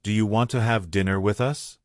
Do you want to have dinner with us?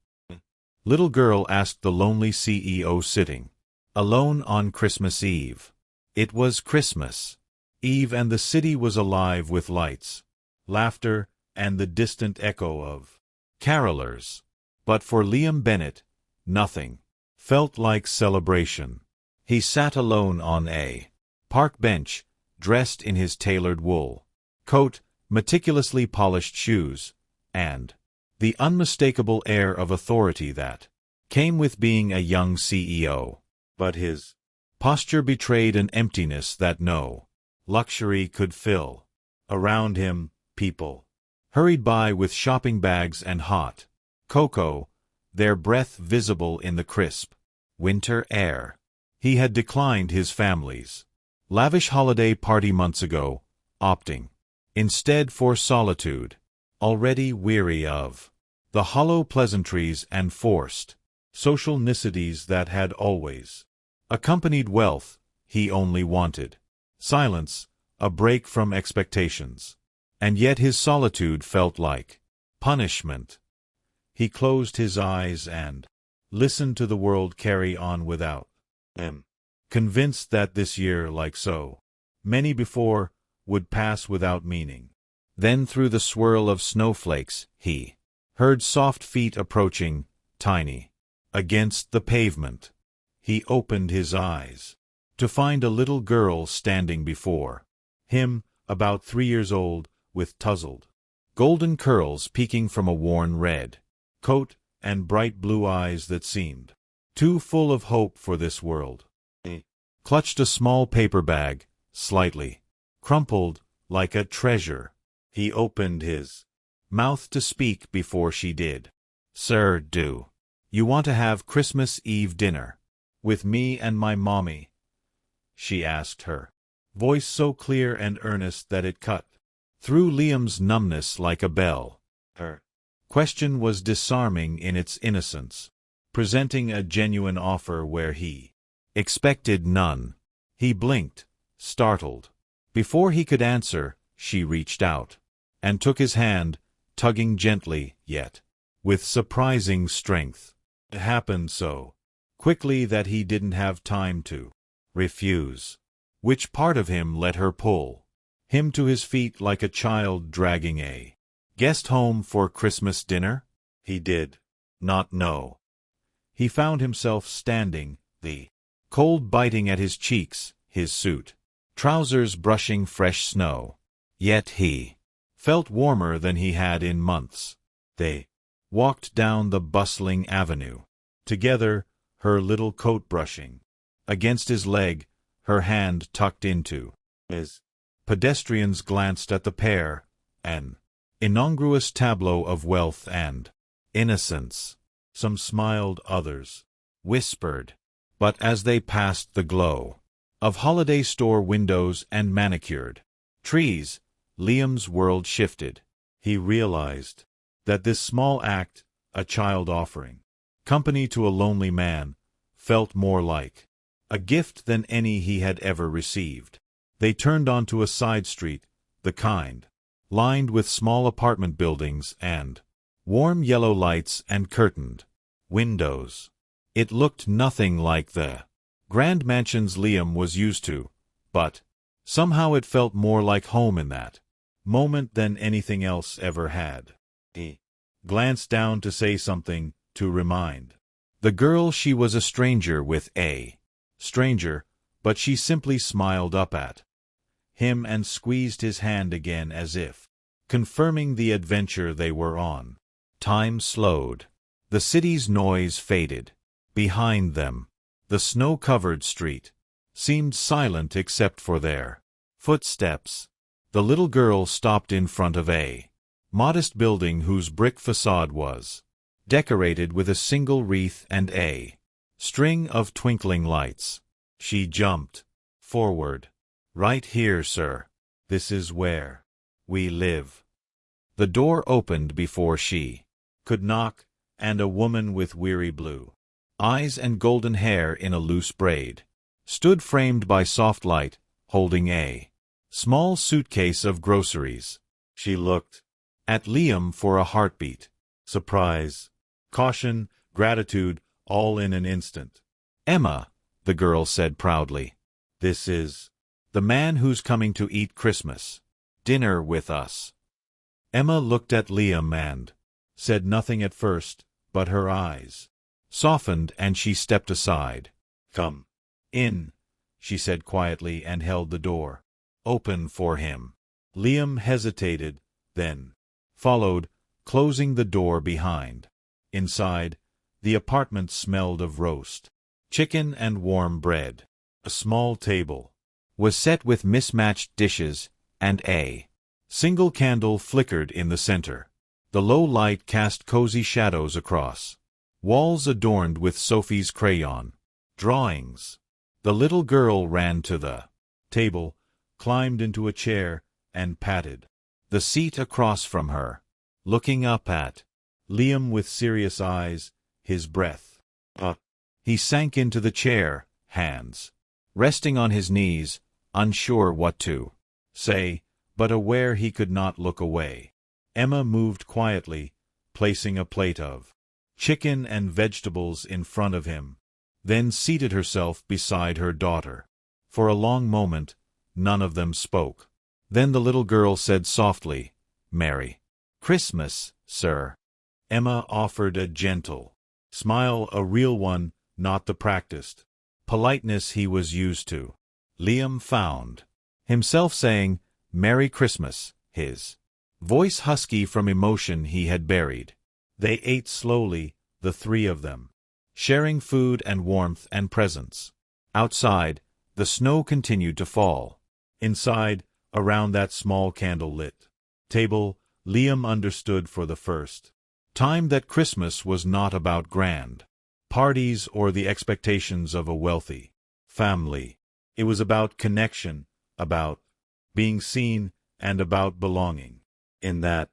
Little girl asked the lonely CEO sitting alone on Christmas Eve. It was Christmas Eve and the city was alive with lights, laughter, and the distant echo of carolers. But for Liam Bennett, nothing felt like celebration. He sat alone on a park bench, dressed in his tailored wool coat, meticulously polished shoes, and the unmistakable air of authority that came with being a young CEO. But his posture betrayed an emptiness that no luxury could fill. Around him, people hurried by with shopping bags and hot cocoa, their breath visible in the crisp winter air. He had declined his family's lavish holiday party months ago, opting instead for solitude, already weary of the hollow pleasantries and forced social niceties that had always accompanied wealth. He only wanted silence, a break from expectations. And yet his solitude felt like punishment. He closed his eyes and listened to the world carry on without him, convinced that this year, like so many before, would pass without meaning. Then through the swirl of snowflakes, he heard soft feet approaching, tiny, against the pavement. He opened his eyes to find a little girl standing before him, about 3 years old, with tousled golden curls peeking from a worn red coat and bright blue eyes that seemed too full of hope for this world. He clutched a small paper bag, slightly crumpled, like a treasure. He opened his mouth to speak before she did. "Sir, do you want to have Christmas Eve dinner with me and my mommy?" she asked, her voice so clear and earnest that it cut through Liam's numbness like a bell. Her question was disarming in its innocence, presenting a genuine offer where he expected none. He blinked, startled. Before he could answer, she reached out and took his hand, tugging gently, yet with surprising strength. It happened so quickly that he didn't have time to refuse. Which part of him let her pull him to his feet like a child dragging a guest home for Christmas dinner? He did not know. He found himself standing, the cold biting at his cheeks, his suit trousers brushing fresh snow. Yet he felt warmer than he had in months. They walked down the bustling avenue together, her little coat brushing against his leg, her hand tucked into his. Pedestrians glanced at the pair, an incongruous tableau of wealth and innocence. Some smiled, others whispered. But as they passed the glow of holiday store windows and manicured trees, Liam's world shifted. He realized that this small act, a child offering company to a lonely man, felt more like a gift than any he had ever received. They turned onto a side street, the kind lined with small apartment buildings and warm yellow lights and curtained windows. It looked nothing like the grand mansions Liam was used to, but somehow it felt more like home in that moment than anything else ever had. He glanced down to say something, to remind the girl she was a stranger with a stranger, but she simply smiled up at him and squeezed his hand again as if confirming the adventure they were on. Time slowed. The city's noise faded. Behind them, the snow-covered street seemed silent except for their footsteps. The little girl stopped in front of a modest building whose brick facade was decorated with a single wreath and a string of twinkling lights. She jumped forward. "Right here, sir. This is where we live." The door opened before she could knock, and a woman with weary blue eyes and golden hair in a loose braid stood framed by soft light, holding a small suitcase of groceries. She looked at Liam for a heartbeat. surprise, caution, gratitude, all in an instant. "Emma," the girl said proudly, "this is the man who's coming to eat Christmas dinner with us." Emma looked at Liam and said nothing at first, but her eyes softened and she stepped aside. "Come in," she said quietly and held the door open for him. Liam hesitated, then followed, closing the door behind. Inside, the apartment smelled of roast chicken and warm bread. A small table was set with mismatched dishes, and a single candle flickered in the center. The low light cast cozy shadows across walls adorned with Sophie's crayon drawings. The little girl ran to the table, climbed into a chair, and patted the seat across from her, looking up at Liam with serious eyes, his breath. He sank into the chair, hands resting on his knees, unsure what to say, but aware he could not look away. Emma moved quietly, placing a plate of chicken and vegetables in front of him, then seated herself beside her daughter. For a long moment, none of them spoke. Then the little girl said softly, "Merry Christmas, sir." Emma offered a gentle smile, a real one, not the practiced politeness he was used to. Liam found himself saying, "Merry Christmas," his voice husky from emotion he had buried. They ate slowly, the three of them, sharing food and warmth and presents. Outside, the snow continued to fall. Inside, around that small candle-lit table, Liam understood for the first time that Christmas was not about grand parties or the expectations of a wealthy family. It was about connection, about being seen, and about belonging. In that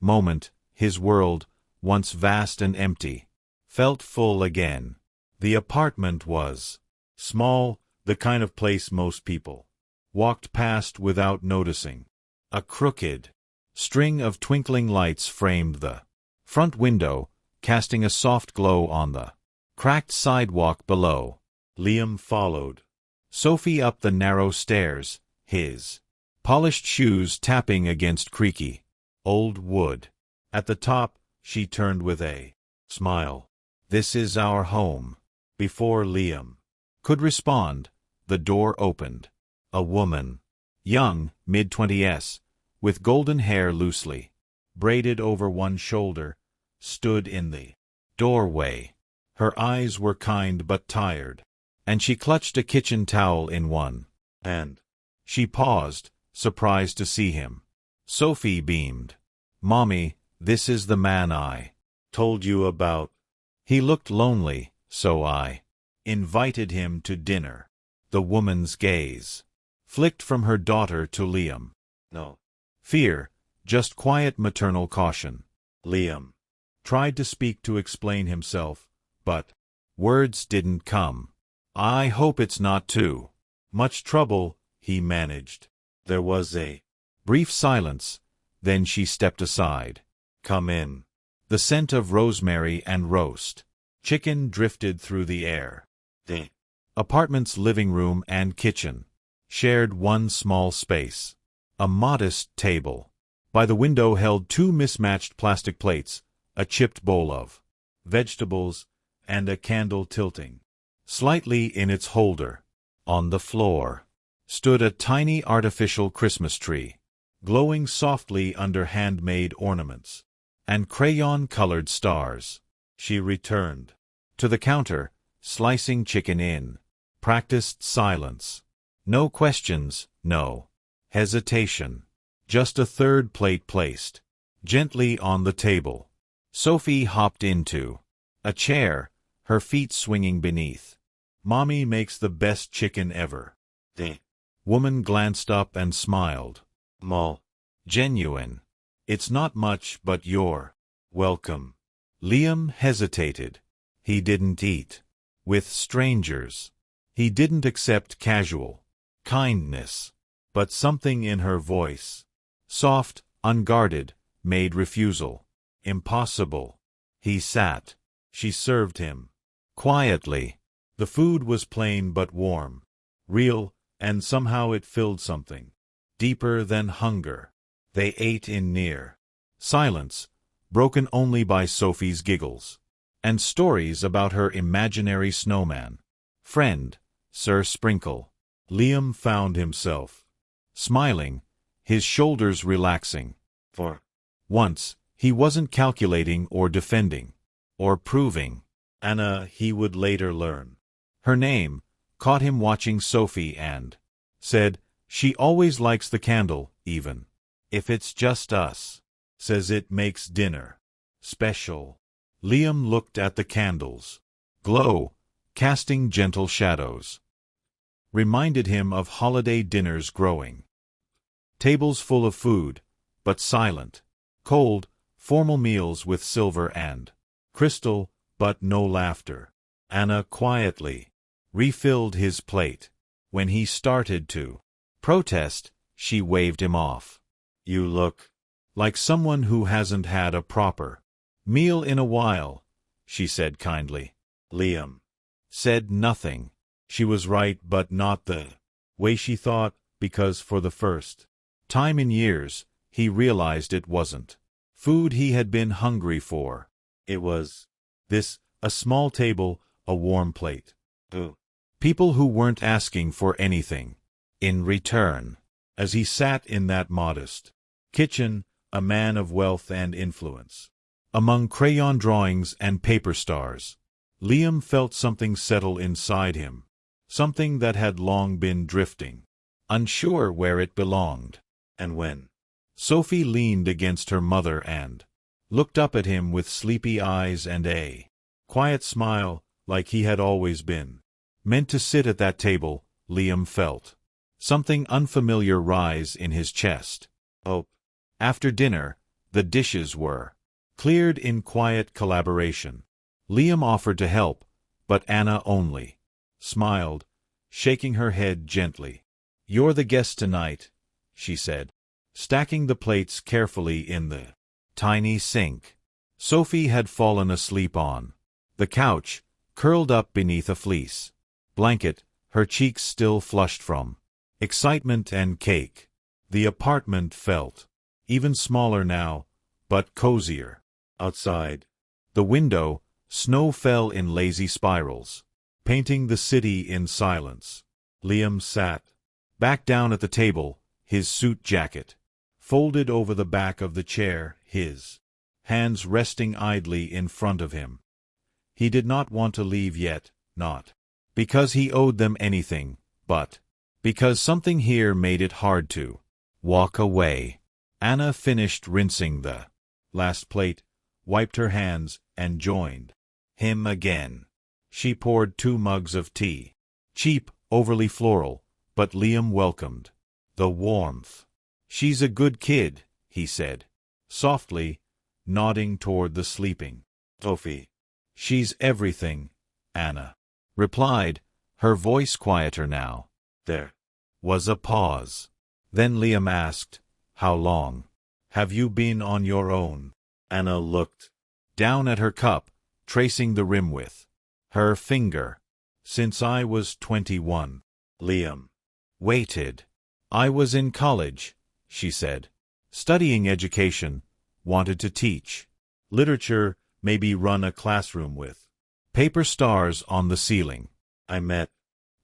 moment, his world, once vast and empty, felt full again. The apartment was small, the kind of place most people walked past without noticing. A crooked string of twinkling lights framed the front window, casting a soft glow on the cracked sidewalk below. Liam followed Sophie up the narrow stairs, his polished shoes tapping against creaky old wood. At the top, she turned with a smile. "This is our home." Before Liam could respond, the door opened. A woman, young, mid-20s, with golden hair loosely braided over one shoulder, stood in the doorway. Her eyes were kind but tired, and she clutched a kitchen towel in one hand. She paused, surprised to see him. Sophie beamed. "Mommy, this is the man I told you about. He looked lonely, so I invited him to dinner." The woman's gaze flicked from her daughter to Liam. No fear, just quiet maternal caution. Liam tried to speak, to explain himself, but words didn't come. "I hope it's not too much trouble," he managed. There was a brief silence, then she stepped aside. "Come in." The scent of rosemary and roast chicken drifted through the air. The apartment's living room and kitchen shared one small space. A modest table by the window held two mismatched plastic plates, a chipped bowl of vegetables, and a candle tilting slightly in its holder. On the floor stood a tiny artificial Christmas tree, glowing softly under handmade ornaments and crayon-colored stars. She returned to the counter, slicing chicken in practiced silence. No questions, no hesitation. Just a third plate placed gently on the table. Sophie hopped into a chair, her feet swinging beneath. "Mommy makes the best chicken ever." The woman glanced up and smiled. "Mol. Genuine. It's not much, but you're welcome." Liam hesitated. He didn't eat with strangers. He didn't accept casual kindness. But something in her voice, soft, unguarded, made refusal impossible. He sat. She served him. Quietly. The food was plain but warm. Real, and somehow it filled something. Deeper than hunger. They ate in near silence, broken only by Sophie's giggles. And stories about her imaginary snowman. Friend, Sir Sprinkle. Liam found himself smiling, his shoulders relaxing. For once, he wasn't calculating or defending. Or proving. Anna, he would later learn. Her name caught him watching Sophie and said, "She always likes the candle, even if it's just us. Says it makes dinner special." Liam looked at the candles. Glow, casting gentle shadows. Reminded him of holiday dinners growing. Tables full of food, but silent. Cold, formal meals with silver and crystal, but no laughter. Anna quietly refilled his plate. When he started to protest, she waved him off. "You look like someone who hasn't had a proper meal in a while," she said kindly. Liam said nothing. She was right, but not the way she thought, because for the first time in years, he realized it wasn't food he had been hungry for. It was this, a small table, a warm plate. People who weren't asking for anything in return. As he sat in that modest kitchen, a man of wealth and influence, among crayon drawings and paper stars, Liam felt something settle inside him, something that had long been drifting, unsure where it belonged. And when Sophie leaned against her mother and looked up at him with sleepy eyes and a quiet smile, like he had always been meant to sit at that table, Liam felt something unfamiliar rise in his chest. Oh. After dinner, the dishes were cleared in quiet collaboration. Liam offered to help, but Anna only smiled, shaking her head gently. "You're the guest tonight," she said, stacking the plates carefully in the tiny sink. Sophie had fallen asleep on the couch, curled up beneath a fleece blanket, her cheeks still flushed from excitement and cake. The apartment felt even smaller now, but cozier. Outside the window, snow fell in lazy spirals, painting the city in silence. Liam sat back down at the table, his suit jacket folded over the back of the chair, his hands resting idly in front of him. He did not want to leave yet, not because he owed them anything, but because something here made it hard to walk away. Anna finished rinsing the last plate, wiped her hands, and joined him again. She poured 2 mugs of tea. Cheap, overly floral, but Liam welcomed the warmth. "She's a good kid," he said, softly, nodding toward the sleeping Sophie. "She's everything," Anna replied, her voice quieter now. There was a pause. Then Liam asked, "How long have you been on your own?" Anna looked down at her cup, tracing the rim with her finger. "Since I was 21. Liam waited. "I was in college," she said. "Studying education, wanted to teach literature, maybe run a classroom with paper stars on the ceiling. I met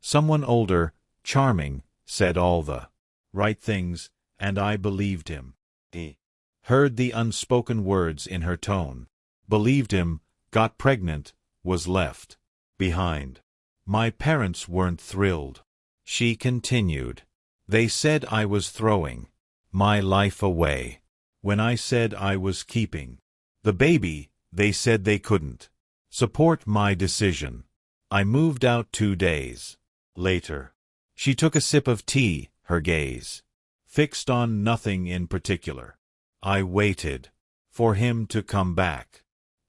someone older, charming, said all the right things, and I believed him." He heard the unspoken words in her tone. Believed him, got pregnant, was left behind. "My parents weren't thrilled," she continued. "They said I was throwing my life away. When I said I was keeping the baby, they said they couldn't support my decision. I moved out 2 days later." She took a sip of tea, her gaze fixed on nothing in particular. "I waited for him to come back.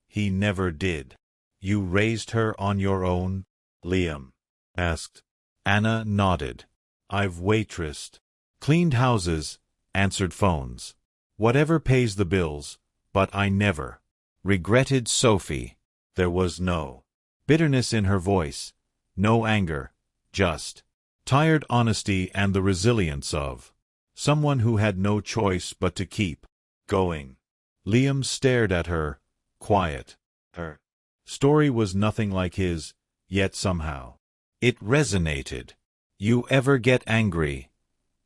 He never did." "You raised her on your own?" Liam asked. Anna nodded. "I've waitressed, cleaned houses, answered phones. Whatever pays the bills, but I never regretted Sophie. There was no bitterness in her voice, no anger, just tired honesty and the resilience of someone who had no choice but to keep going. Liam stared at her, quiet. Her story was nothing like his, yet somehow it resonated. "You ever get angry?"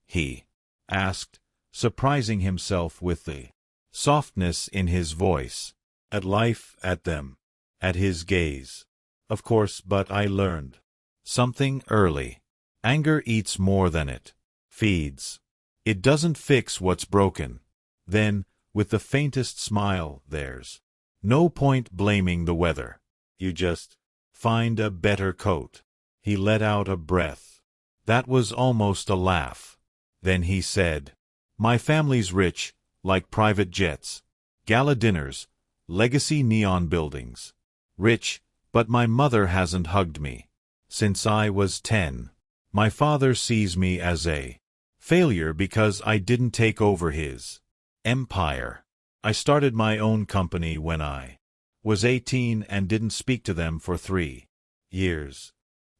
he asked, surprising himself with the softness in his voice. "At life, at them, at his gaze. Of course, but I learned something early. Anger eats more than it feeds. It doesn't fix what's broken." Then, with the faintest smile, "There's no point blaming the weather. You just find a better coat." He let out a breath. That was almost a laugh. Then he said, "My family's rich, like private jets, gala dinners, legacy neon buildings. Rich, but my mother hasn't hugged me since I was 10. My father sees me as a failure because I didn't take over his empire. I started my own company when I was 18 and didn't speak to them for 3 years."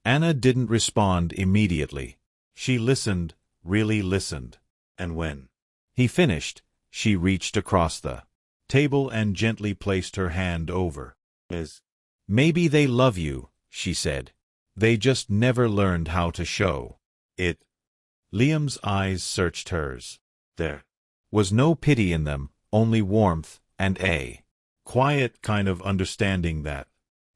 Anna didn't respond immediately. She listened, really listened. And when he finished, she reached across the table and gently placed her hand over his. "Maybe they love you," she said. "They just never learned how to show it." Liam's eyes searched hers. There was no pity in them, only warmth and a quiet kind of understanding that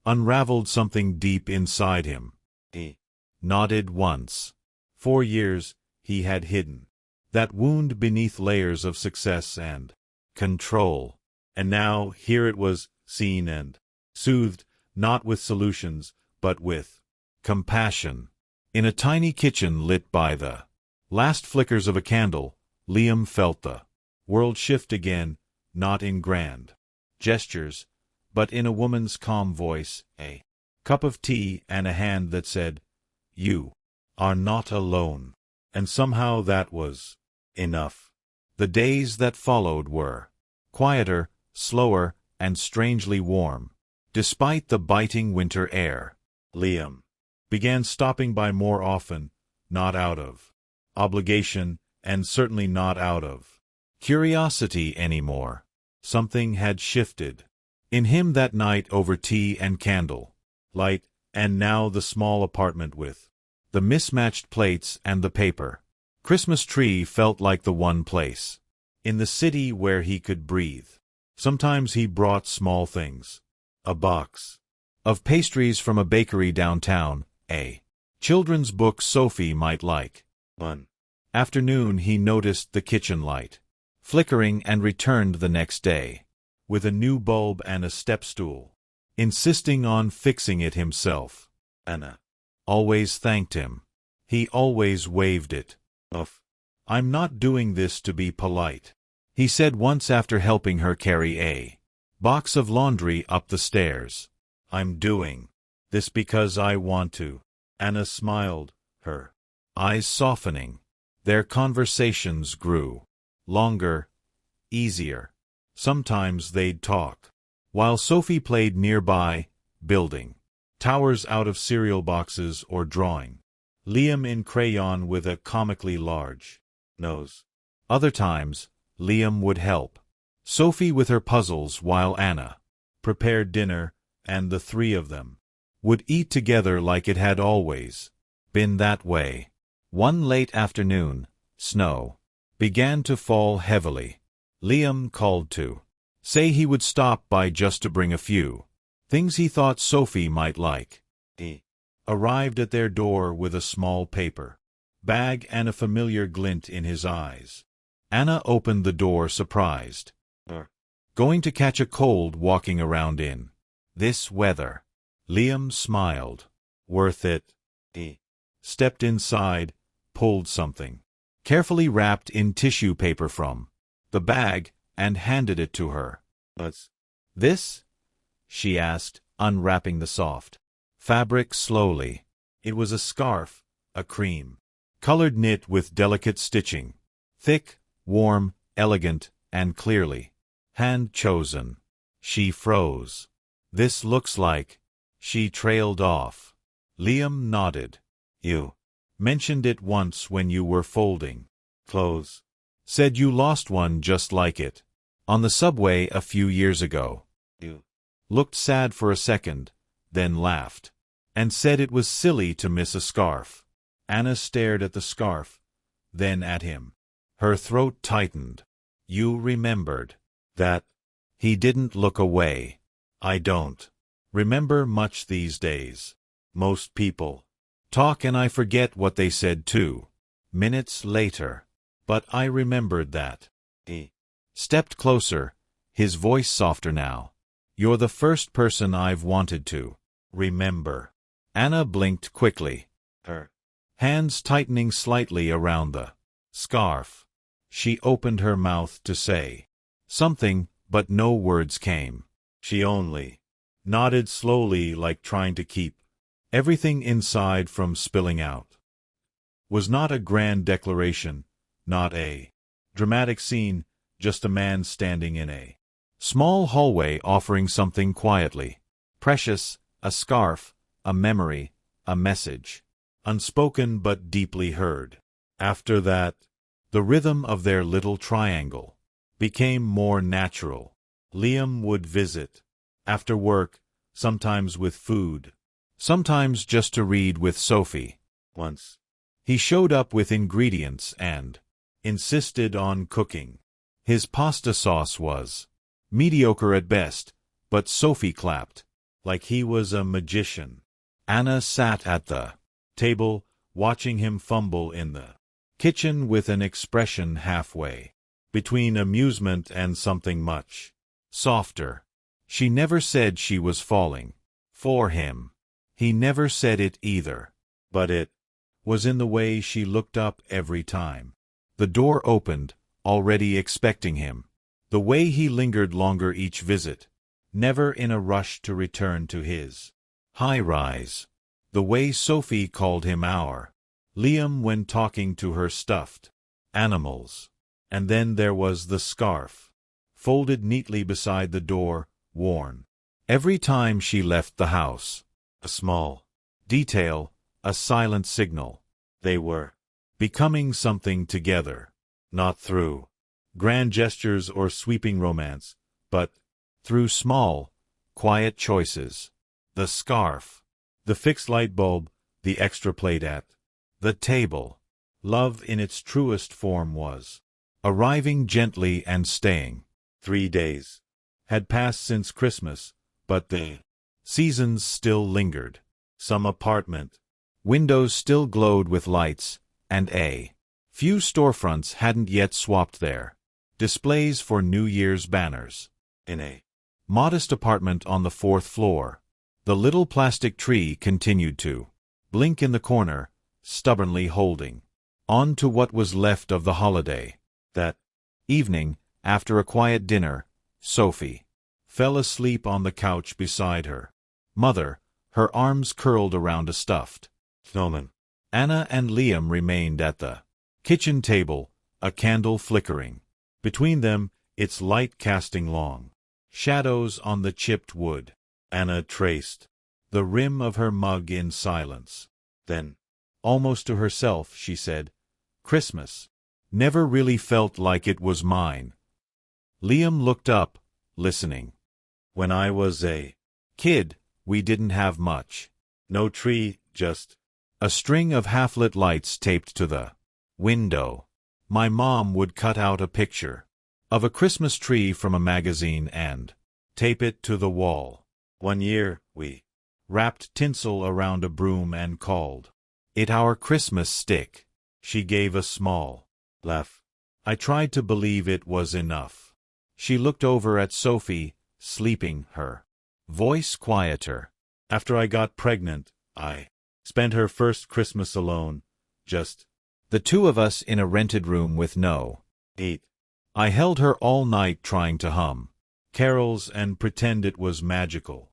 unraveled something deep inside him. He nodded once. 4 years he had hidden that wound beneath layers of success and control. And now here it was, seen and soothed, not with solutions, but with compassion. In a tiny kitchen lit by the last flickers of a candle, Liam felt the world shift again, not in grand gestures, but in a woman's calm voice, a cup of tea, and a hand that said, "You are not alone." And somehow that was enough. The days that followed were quieter, slower, and strangely warm. Despite the biting winter air, Liam began stopping by more often, not out of obligation, and certainly not out of curiosity anymore. Something had shifted in him that night over tea and candle light, and now the small apartment with the mismatched plates and the paper Christmas tree felt like the one place in the city where he could breathe. Sometimes he brought small things, a box of pastries from a bakery downtown, a children's book Sophie might like. One afternoon he noticed the kitchen light flickering and returned the next day with a new bulb and a step stool, insisting on fixing it himself. Anna always thanked him. He always waved it off. "I'm not doing this to be polite," he said once after helping her carry a box of laundry up the stairs. "I'm doing this because I want to." Anna smiled, her eyes softening. Their conversations grew longer, easier. Sometimes they'd talk while Sophie played nearby, building towers out of cereal boxes or drawing Liam in crayon with a comically large nose. Other times, Liam would help Sophie with her puzzles while Anna prepared dinner, and the three of them would eat together like it had always been that way. One late afternoon, snow began to fall heavily. Liam called to say he would stop by just to bring a few things he thought Sophie might like. He arrived at their door with a small paper bag and a familiar glint in his eyes. Anna opened the door surprised. "Going to catch a cold walking around in this weather?" Liam smiled. "Worth it." He stepped inside, pulled something carefully wrapped in tissue paper from the bag, and handed it to her. "What's this?" she asked, unwrapping the soft fabric slowly. It was a scarf, a cream-colored knit with delicate stitching. Thick, warm, elegant, and clearly hand-chosen. She froze. This looks like... She trailed off. Liam nodded. You mentioned it once when you were folding clothes. Said you lost one just like it. On the subway a few years ago. You looked sad for a second, then laughed. And said it was silly to miss a scarf. Anna stared at the scarf, then at him. Her throat tightened. You remembered that. He didn't look away. I don't remember much these days. Most people talk and I forget what they said too. Minutes later. But I remembered that. He stepped closer, his voice softer now. You're the first person I've wanted to remember. Anna blinked quickly, her hands tightening slightly around the scarf. She opened her mouth to say something, but no words came. She only nodded slowly, like trying to keep everything inside from spilling out. Was not a grand declaration, not a dramatic scene, just a man standing in a small hallway offering something quietly. Precious, a scarf, a memory, a message. Unspoken but deeply heard. After that, the rhythm of their little triangle became more natural. Liam would visit. After work, sometimes with food. Sometimes just to read with Sophie. Once, he showed up with ingredients and insisted on cooking. His pasta sauce was mediocre at best, but Sophie clapped, like he was a magician. Anna sat at the table, watching him fumble in the kitchen with an expression halfway between amusement and something much softer. She never said she was falling for him. He never said it either. But it was in the way she looked up every time. The door opened, already expecting him. The way he lingered longer each visit, never in a rush to return to his high-rise. The way Sophie called him our Liam when talking to her stuffed animals. And then there was the scarf, folded neatly beside the door, worn every time she left the house. A small detail, a silent signal. They were becoming something together, not through grand gestures or sweeping romance, but through small, quiet choices. The scarf, the fixed light bulb, the extra plate at the table. Love in its truest form was arriving gently and staying. 3 days had passed since Christmas, but the seasons still lingered. Some apartment windows still glowed with lights, and a few storefronts hadn't yet swapped their displays for New Year's banners. In a modest apartment on the 4th floor, the little plastic tree continued to blink in the corner, stubbornly holding on to what was left of the holiday. That evening, after a quiet dinner, Sophie fell asleep on the couch beside her mother, her arms curled around a stuffed snowman. Anna and Liam remained at the kitchen table, a candle flickering between them, its light casting long shadows on the chipped wood. Anna traced the rim of her mug in silence. Then, almost to herself, she said, "Christmas never really felt like it was mine." Liam looked up, listening. "When I was a kid, we didn't have much. No tree, just a string of half-lit lights taped to the window. My mom would cut out a picture of a Christmas tree from a magazine and tape it to the wall. One year, we wrapped tinsel around a broom and called it our Christmas stick." She gave a small laugh. I tried to believe it was enough. She looked over at Sophie, sleeping, her voice quieter. "After I got pregnant, I spent her first Christmas alone, just the two of us in a rented room with no heat. I held her all night trying to hum carols and pretend it was magical.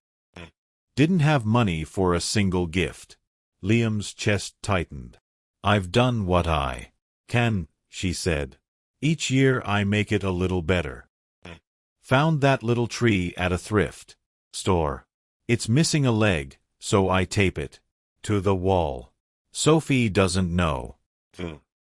Didn't have money for a single gift." Liam's chest tightened. "I've done what I can," she said. "Each year I make it a little better. Found that little tree at a thrift store. It's missing a leg, so I tape it to the wall. Sophie doesn't know.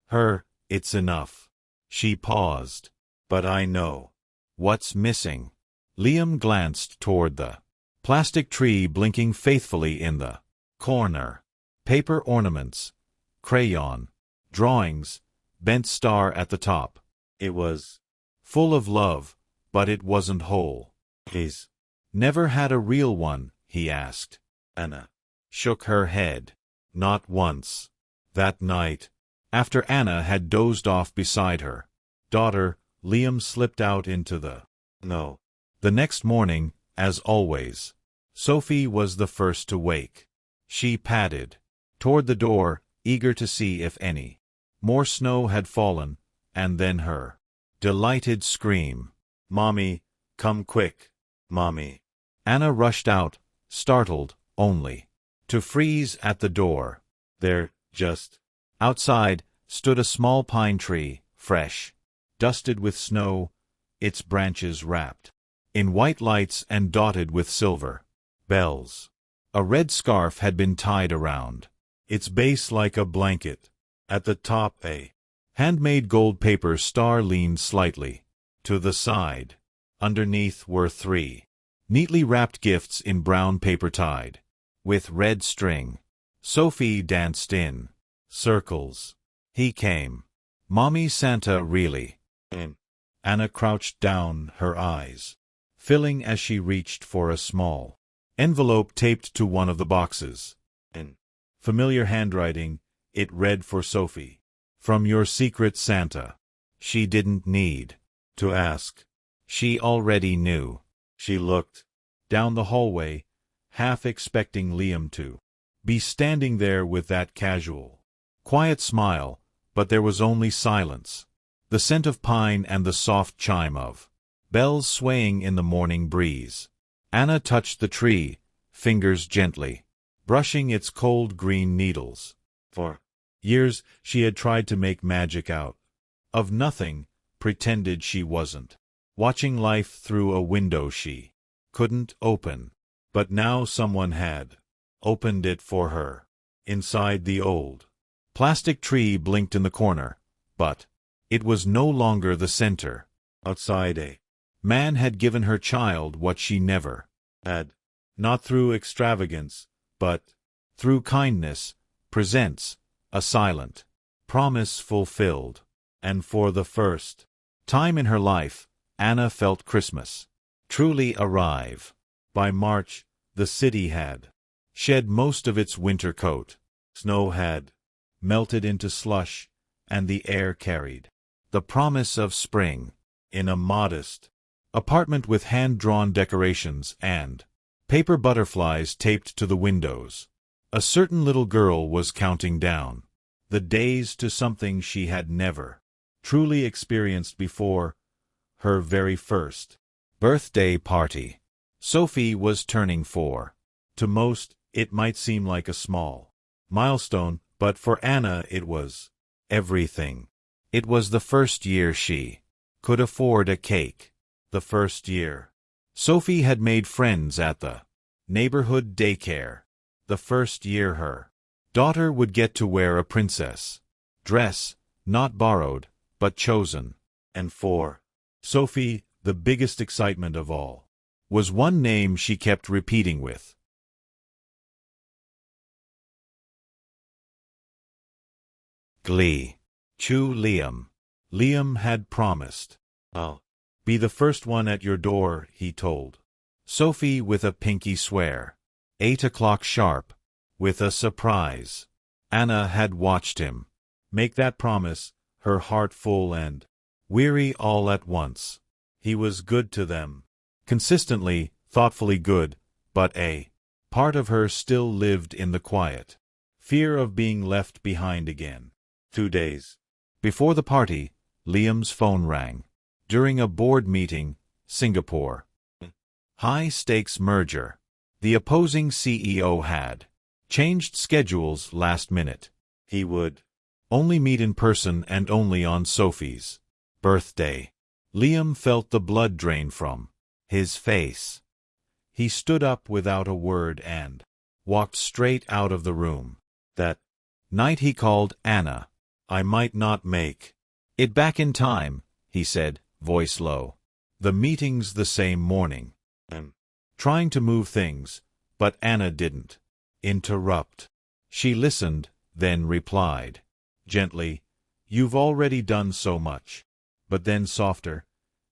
Her, it's enough. She paused. But I know what's missing. Liam glanced toward the plastic tree blinking faithfully in the corner. Paper ornaments, crayon, drawings, bent star at the top. It was full of love, but it wasn't whole. He's never had a real one, he asked. Anna shook her head. Not once. That night, after Anna had dozed off beside her daughter, Liam slipped out into the no. The next morning, as always, Sophie was the first to wake. She padded toward the door, eager to see if any more snow had fallen, and then her delighted scream. Mommy, come quick, Mommy. Anna rushed out, startled, only to freeze at the door. There, just outside, stood a small pine tree, fresh, dusted with snow, its branches wrapped in white lights and dotted with silver bells. A red scarf had been tied around its base like a blanket. At the top, a handmade gold paper star leaned slightly to the side. Underneath were 3 neatly wrapped gifts in brown paper tied with red string. Sophie danced in circles. He came. Mommy Santa, really? Anna crouched down, her eyes filling as she reached for a small envelope taped to one of the boxes. In familiar handwriting, it read for Sophie. From your secret Santa. She didn't need to ask. She already knew. She looked down the hallway, half expecting Liam to be standing there with that casual, quiet smile, but there was only silence. The scent of pine and the soft chime of bells swaying in the morning breeze. Anna touched the tree, fingers gently brushing its cold green needles. For years she had tried to make magic out of nothing, pretended she wasn't watching life through a window she couldn't open. But now someone had opened it for her. Inside the old plastic tree blinked in the corner, but it was no longer the center. Outside, a man had given her child what she never had. Not through extravagance, but through kindness, presents a silent promise fulfilled. And for the first time in her life, Anna felt Christmas truly arrive. By March, the city had shed most of its winter coat. Snow had melted into slush, and the air carried the promise of spring. In a modest apartment with hand-drawn decorations and paper butterflies taped to the windows, a certain little girl was counting down the days to something she had never truly experienced before, her very first birthday party. Sophie was turning 4. To most, it might seem like a small milestone, but for Anna it was everything. It was the first year she could afford a cake. The first year Sophie had made friends at the neighborhood daycare. The first year her daughter would get to wear a princess dress, not borrowed, but chosen. And for Sophie, the biggest excitement of all was one name she kept repeating with glee. Chu Liam. Liam had promised. I'll be the first one at your door, he told Sophie with a pinky swear. 8 o'clock sharp. With a surprise. Anna had watched him make that promise, her heart full and weary all at once. He was good to them. Consistently, thoughtfully good, but a part of her still lived in the quiet fear of being left behind again. 2 days before the party, Liam's phone rang. During a board meeting, Singapore. High-stakes merger. The opposing CEO had changed schedules last minute. He would only meet in person and only on Sophie's birthday. Liam felt the blood drain from his face. He stood up without a word and walked straight out of the room. That night he called Anna. I might not make it back in time, he said, voice low. The meeting's the same morning. I'm trying to move things, but Anna didn't interrupt. She listened, then replied gently, You've already done so much. But then softer,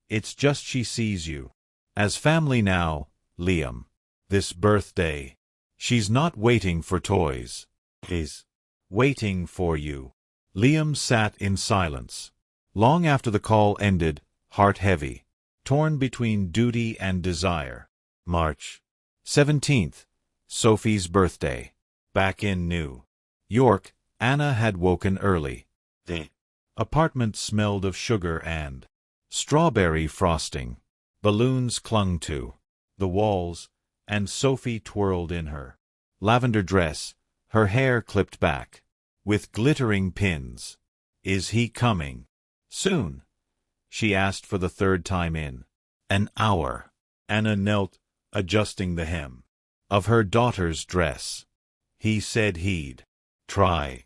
It's just she sees you as family now, Liam. This birthday. She's not waiting for toys. She's waiting for you. Liam sat in silence. Long after the call ended, heart heavy, torn between duty and desire. March 17th, Sophie's birthday. Back in New York, Anna had woken early. The apartment smelled of sugar and strawberry frosting. Balloons clung to the walls, and Sophie twirled in her lavender dress, her hair clipped back with glittering pins. Is he coming soon? She asked for the third time in an hour. Anna knelt, adjusting the hem of her daughter's dress. He said he'd try.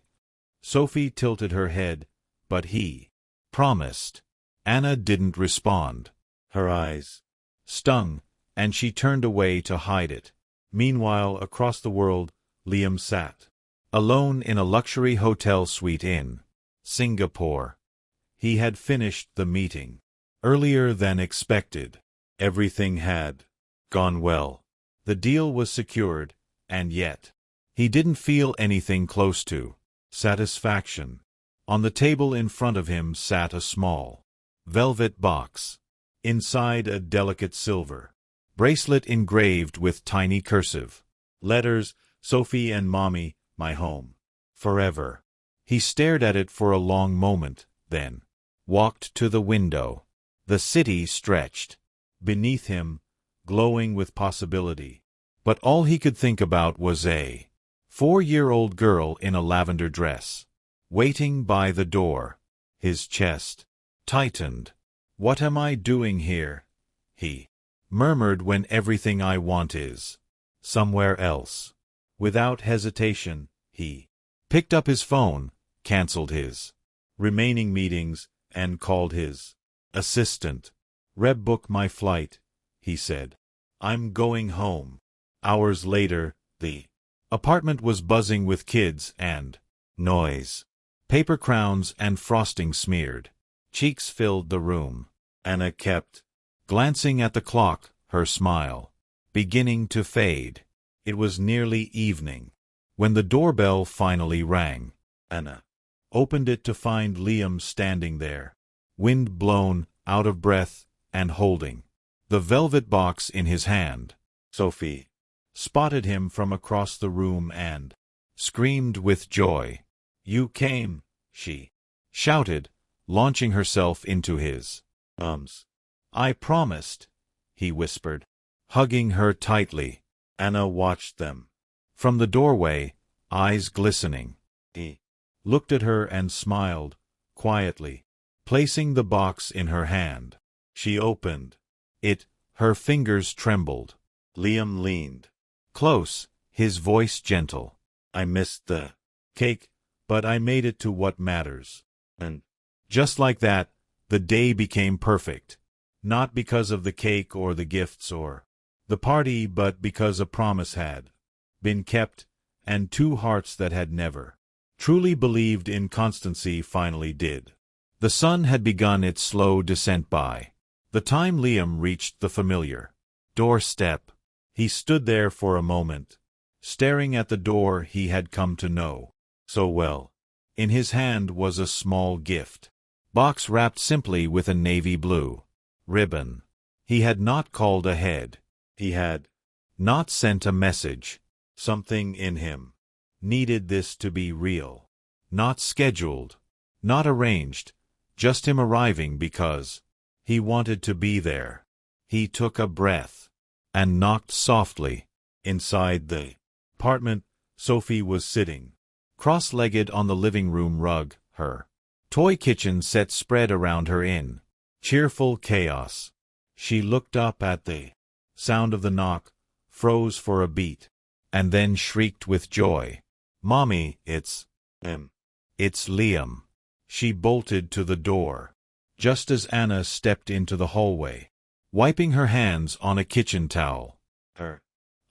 Sophie tilted her head, but he promised. Anna didn't respond. Her eyes stung, and she turned away to hide it. Meanwhile, across the world, Liam sat alone in a luxury hotel suite in Singapore. He had finished the meeting earlier than expected. Everything had gone well. The deal was secured, and yet he didn't feel anything close to satisfaction. On the table in front of him sat a small velvet box. Inside, a delicate silver bracelet engraved with tiny cursive letters, Sophie and Mommy, my home forever. He stared at it for a long moment, then walked to the window. The city stretched beneath him, glowing with possibility. But all he could think about was a 4-year-old girl in a lavender dress, waiting by the door. His chest tightened. What am I doing here? He murmured, when everything I want is somewhere else. Without hesitation, he picked up his phone, cancelled his remaining meetings, and called his assistant. Book my flight, he said. I'm going home. Hours later, the apartment was buzzing with kids and noise. Paper crowns and frosting smeared cheeks filled the room. Anna kept glancing at the clock, her smile beginning to fade. It was nearly evening when the doorbell finally rang. Anna opened it to find Liam standing there, wind-blown, out of breath, and holding the velvet box in his hand. Sophie spotted him from across the room and screamed with joy. You came, she shouted, launching herself into his arms. I promised, he whispered, hugging her tightly. Anna watched them from the doorway, eyes glistening. He looked at her and smiled, quietly, placing the box in her hand. She opened it, her fingers trembled. Liam leaned close, his voice gentle. I missed the cake, but I made it to what matters. And just like that, the day became perfect. Not because of the cake or the gifts or the party, but because a promise had been kept, and two hearts that had never truly believed in constancy finally did. The sun had begun its slow descent by the time Liam reached the familiar doorstep. He stood there for a moment, staring at the door he had come to know so well. In his hand was a small gift box wrapped simply with a navy blue ribbon. He had not called ahead. He had not sent a message. Something in him needed this to be real. Not scheduled, not arranged, just him arriving because he wanted to be there. He took a breath and knocked softly. Inside the apartment, Sophie was sitting cross-legged on the living room rug, her toy kitchen set spread around her in cheerful chaos. She looked up at the sound of the knock, froze for a beat, and then shrieked with joy. "Mommy, it's him. It's Liam." She bolted to the door, just as Anna stepped into the hallway, wiping her hands on a kitchen towel. Her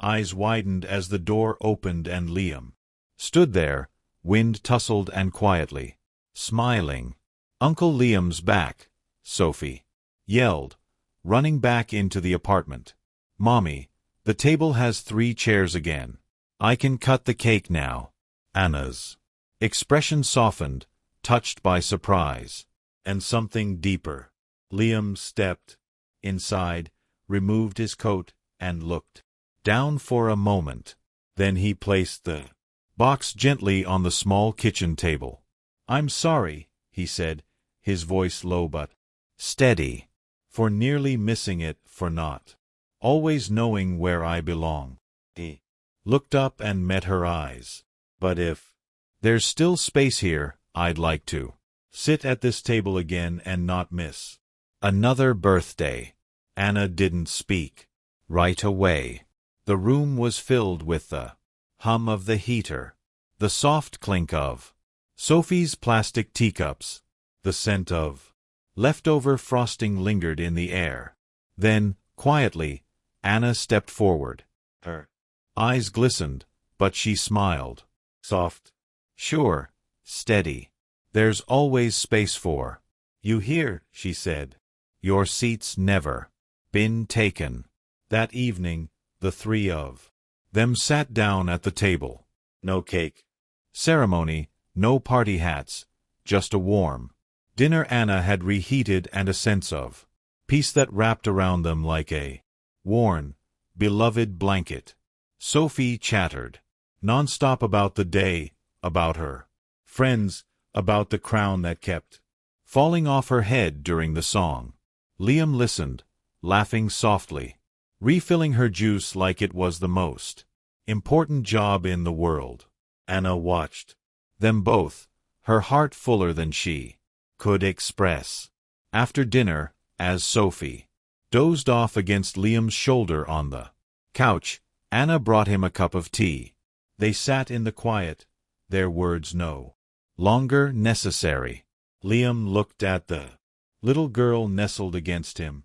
eyes widened as the door opened and Liam stood there, wind tousled and quietly smiling. "Uncle Liam's back," Sophie yelled, running back into the apartment. "Mommy, the table has 3 chairs again. I can cut the cake now." Anna's expression softened, touched by surprise and something deeper. Liam stepped inside, removed his coat, and looked down for a moment. Then he placed the box gently on the small kitchen table. "I'm sorry," he said, his voice low but steady, "for nearly missing it, for not always knowing where I belong." He looked up and met her eyes. "But if there's still space here, I'd like to sit at this table again and not miss another birthday." Anna didn't speak right away. The room was filled with the hum of the heater, the soft clink of Sophie's plastic teacups, the scent of leftover frosting lingered in the air. Then, quietly, Anna stepped forward. Her eyes glistened, but she smiled. Soft, sure, steady. "There's always space for you here," she said. "Your seat's never been taken." That evening, the 3 of them sat down at the table. No cake ceremony, no party hats, just a warm dinner Anna had reheated and a sense of peace that wrapped around them like a worn, beloved blanket. Sophie chattered nonstop about the day, about her friends, about the crown that kept falling off her head during the song. Liam listened, laughing softly, refilling her juice like it was the most important job in the world. Anna watched them both, her heart fuller than she could express. After dinner, as Sophie dozed off against Liam's shoulder on the couch, Anna brought him a cup of tea. They sat in the quiet, their words no longer necessary. Liam looked at the little girl nestled against him,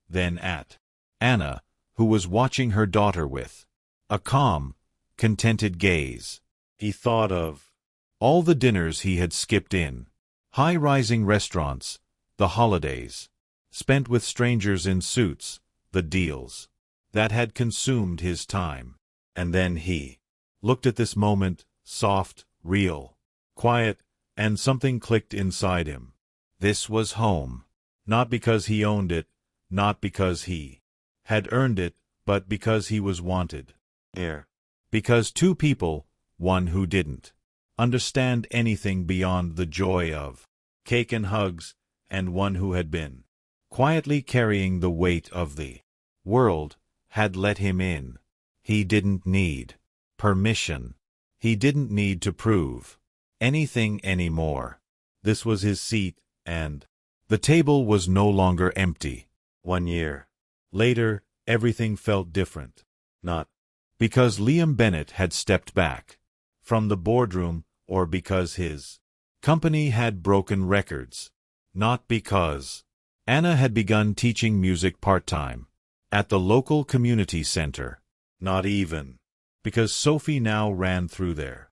then at Anna, who was watching her daughter with a calm, contented gaze. He thought of all the dinners he had skipped in high-rising restaurants, the holidays spent with strangers in suits, the deals that had consumed his time. And then he looked at this moment, soft, real, quiet, and something clicked inside him. This was home. Not because he owned it, not because he had earned it, but because he was wanted here. Because 2 people, one who didn't understand anything beyond the joy of cake and hugs, and one who had been quietly carrying the weight of the world, had let him in. He didn't need permission. He didn't need to prove anything anymore. This was his seat, and the table was no longer empty. 1 year later, everything felt different. Not because Liam Bennett had stepped back from the boardroom, or because his company had broken records. Not because Anna had begun teaching music part-time at the local community center. Not even because Sophie now ran through their